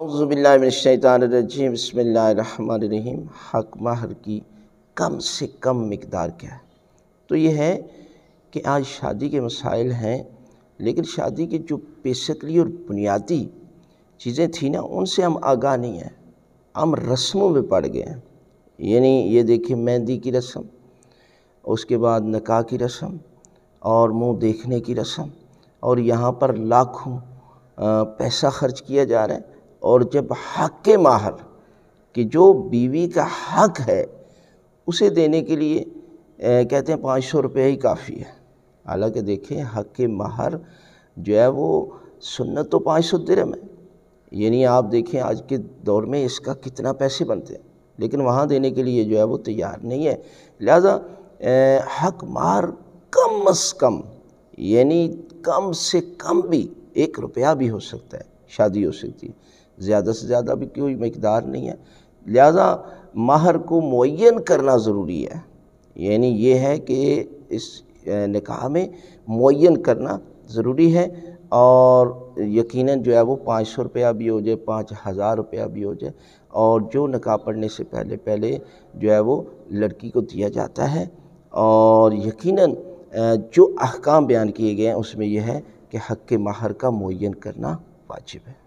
اعوذ باللہ من الشیطان الرجیم، بسم اللہ الرحمن الرحیم۔ حق مہر کی کم سے کم مقدار کیا ہے؟ تو یہ ہے کہ آج شادی کے مسائل ہیں، لیکن شادی کی جو بیسکلی اور بنیادی چیزیں تھیں نا، ان سے ہم آگاہ نہیں ہیں، ہم رسموں میں پڑ گئے ہیں۔ یعنی یہ دیکھیں، مہندی کی رسم، اس کے بعد نکاح کی رسم اور منہ دیکھنے کی رسم، اور یہاں پر لاکھوں پیسہ خرچ کیا جا رہا ہے۔ اور جب حق مہر کہ جو بیوی کا حق ہے اسے دینے کے لیے کہتے ہیں 500 روپے ہی کافی ہے، حالانکہ دیکھیں حق مہر جو ہے وہ سنت تو 500 درہم ہے۔ یعنی آپ دیکھیں آج کے دور میں اس کا کتنا پیسے بنتے ہیں، لیکن وہاں دینے کے لیے جو ہے وہ تیار نہیں ہے۔ لہذا حق مہر کم از کم، یعنی کم سے کم بھی 1 روپیہ بھی ہو سکتا ہے، شادی ہو سکتی ہے، زیادہ سے زیادہ بھی کوئی مقدار نہیں ہے۔ لہذا مہر کو معین کرنا ضروری ہے، یعنی یہ ہے کہ اس نکاح میں معین کرنا ضروری ہے، اور یقیناً جو ہے وہ 500 روپیہ بھی ہو جائے، 5000 روپیہ بھی ہو جائے، اور جو نکاح پڑھنے سے پہلے جو ہے وہ لڑکی کو دیا جاتا ہے۔ اور یقیناً جو احکام بیان کیے گئے ہیں اس میں یہ ہے کہ حق مہر کا معین کرنا واجب ہے۔